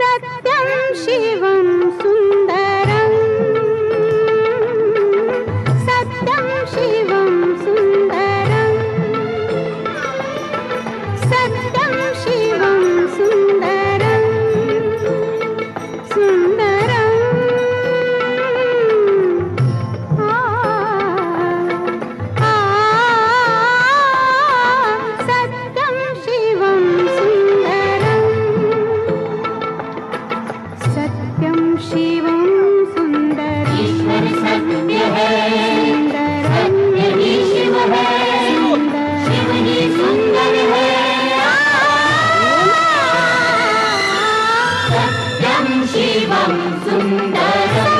सत्यं शिवं सुन्दरं सत्यं शिवं सुन्दरं सत्यं शिवं सुन्दरं सुन्दरं सत्यं शिवं सुन्दरं सत्यं शिवं सुन्दरं ईश्वर सत्य है, सत्य ही शिव है, शिव ही सुंदर है। सत्यं शिवं सुन्दरम्